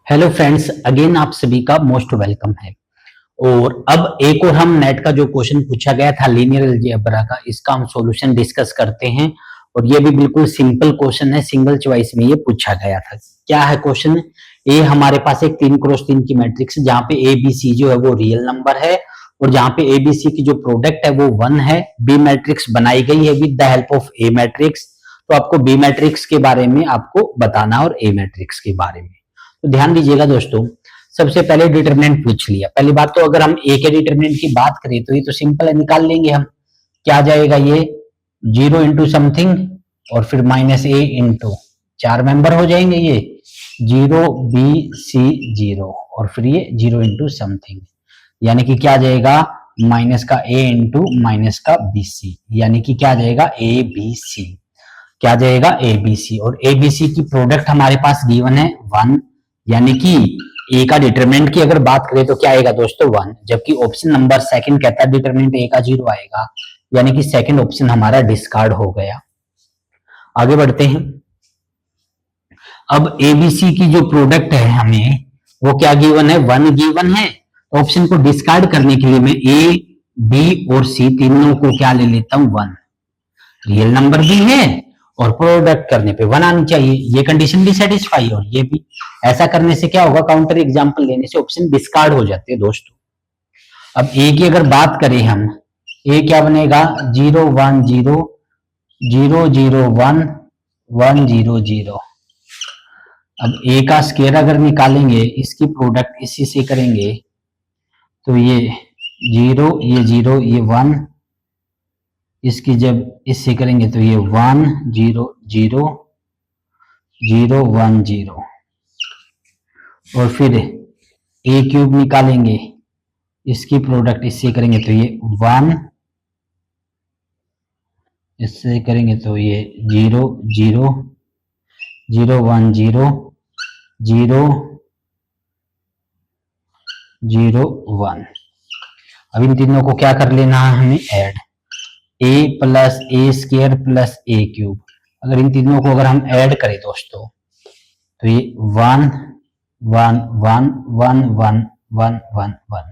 Hello friends, again आप सभी का मोस्ट वेलकम है। और अब एक और हम नेट का जो क्वेश्चन पूछा गया था लीनियर अलजेब्रा का, इसका हम सॉल्यूशन डिस्कस करते हैं। और ये भी बिल्कुल सिंपल क्वेश्चन है, सिंगल चॉइस में ये पूछा गया था। क्या है क्वेश्चन? ए हमारे पास एक 3x3 की मैट्रिक्स है जहां पे ए बी सी जो है वो रियल नंबर है और जहां पे ए बी सी की जो प्रोडक्ट है वो 1 है। बी मैट्रिक्स बनाई गई है with the help of A matrix. तो आपको बी मैट्रिक्स के बारे में आपको बताना और ए मैट्रिक्स के बारे में। तो ध्यान दीजिएगा दोस्तों, सबसे पहले डिटरमिनेंट पूछ लिया। पहली बात तो अगर हम ए के डिटरमिनेंट की बात करें तो ये तो सिंपल है, निकाल लेंगे हम। क्या जाएगा ये 0 इंटू समथिंग और फिर माइनस ए इंटू 4 मेंबर हो जाएंगे ये 0 बी सी 0 और फिर ये 0 इंटू समथिंग, यानी कि क्या जाएगा माइनस का ए इंटू माइनस का बी सी, यानी कि क्या जाएगा ए बी सी। क्या जाएगा ए बी सी। और ए बी सी की प्रोडक्ट हमारे पास गिवन है 1, यानी कि ए का डिटरमिनेंट की अगर बात करें तो क्या आएगा दोस्तों 1, जबकि ऑप्शन नंबर सेकंड कहता है डिटरमिनेंट ए का 0 आएगा, यानी कि सेकंड ऑप्शन हमारा डिस्कार्ड हो गया। आगे बढ़ते हैं। अब एबीसी की जो प्रोडक्ट है हमें वो क्या गिवन है 1 गिवन है। तो ऑप्शन को डिस्कार्ड करने के लिए मैं ए बी और सी तीनों को क्या ले लेता हूं 1, रियल नंबर भी है और प्रोडक्ट करने पे 1 आनी चाहिए, ये कंडीशन भी सेटिस्फाई और ये भी। ऐसा करने से क्या होगा, काउंटर एग्जांपल लेने से ऑप्शन डिस्कार्ड हो जाते हैं दोस्तों। अब ए की अगर बात करें हम, ए क्या बनेगा 0 1 0 0 0 1 1 0 0। अब ए का स्क्वायर अगर निकालेंगे, इसकी प्रोडक्ट इसी से करेंगे तो ये 0 ये 0 ये 1, इसकी जब इससे करेंगे तो ये 1 0 0 0 1 0 और फिर ए क्यूब निकालेंगे, इसकी प्रोडक्ट इससे करेंगे तो ये 1, इससे करेंगे तो ये 0 0 0 1 0 0 0 1। अब इन तीनों को क्या कर लेना है हमें add, a plus A square plus A cube. अगर इन तीनों को अगर हम ऐड करें दोस्तों तो ये 1 1 1 1 1 1 1 1,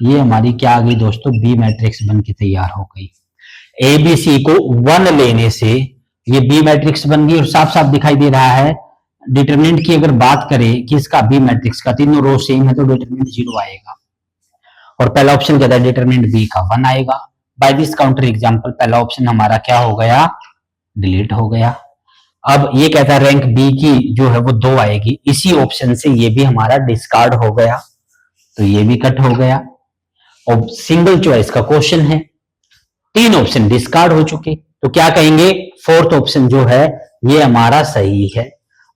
ये हमारी क्या आ गई दोस्तों बी मैट्रिक्स बन के तैयार हो गई। ए बी सी को 1 लेने से ये बी मैट्रिक्स बन गई और साफ साफ दिखाई दे रहा है। डिटरमिनेंट की अगर बात करें कि इसका बी मैट्रिक्स का तीनों रो सेम है तो डिटरमिनेंट 0 आएगा और पहला ऑप्शन कहता है डिटरमिनेंट बी का 1 आएगा। बाय दिस काउंटर एग्जांपल पहला ऑप्शन हमारा क्या हो गया, डिलीट हो गया। अब ये कहता है रैंक बी की जो है वो 2 आएगी, इसी ऑप्शन से ये भी हमारा डिस्कार्ड हो गया, तो ये भी कट हो गया। और सिंगल चॉइस का क्वेश्चन है, 3 ऑप्शन डिस्कार्ड हो चुके, तो क्या कहेंगे फोर्थ ऑप्शन जो है ये हमारा सही है।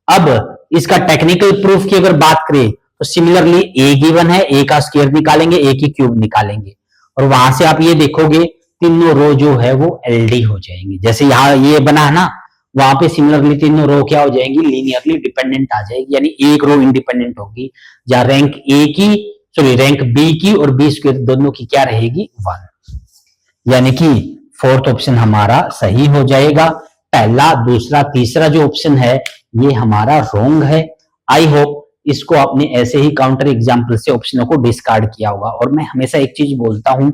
अब इसका टेक्निकल प्रूफ की अगर बात करें तो सिमिलरली ए गिवन है, ए का स्क्वायर निकालेंगे, ए की क्यूब निकालेंगे और वहां से आप ये देखोगे तीनों रो जो है वो एलडी हो जाएंगी। जैसे यहाँ ये बना है ना, वहां पे सिमिलरली तीनों रो क्या हो जाएंगी, लीनियरली डिपेंडेंट आ जाएगी, यानी एक रो इंडिपेंडेंट होगी जहां रैंक ए की सॉरी रैंक बी की और बी स्क्वायर दोनों की क्या रहेगी 1, यानी कि फोर्थ ऑप्शन हमारा सही हो जाएगा। पहला दूसरा तीसरा जो ऑप्शन है ये हमारा रॉन्ग है। आई होप इसको आपने ऐसे ही काउंटर एग्जाम्पल से ऑप्शनों को डिस्कार्ड किया होगा। और मैं हमेशा एक चीज बोलता हूं,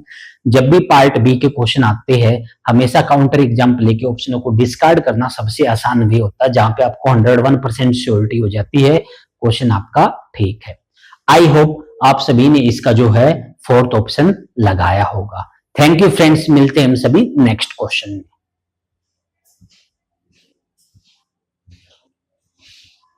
जब भी पार्ट बी के क्वेश्चन आते हैं हमेशा काउंटर एग्जाम्पल लेके ऑप्शनों को डिस्कार्ड करना सबसे आसान भी होता है, जहां पे आपको 101% श्योरिटी हो जाती है क्वेश्चन आपका ठीक है। आई होप आप सभी ने इसका जो है फोर्थ ऑप्शन लगाया होगा। थैंक यू फ्रेंड्स, मिलते हैं हम सभी नेक्स्ट क्वेश्चन में।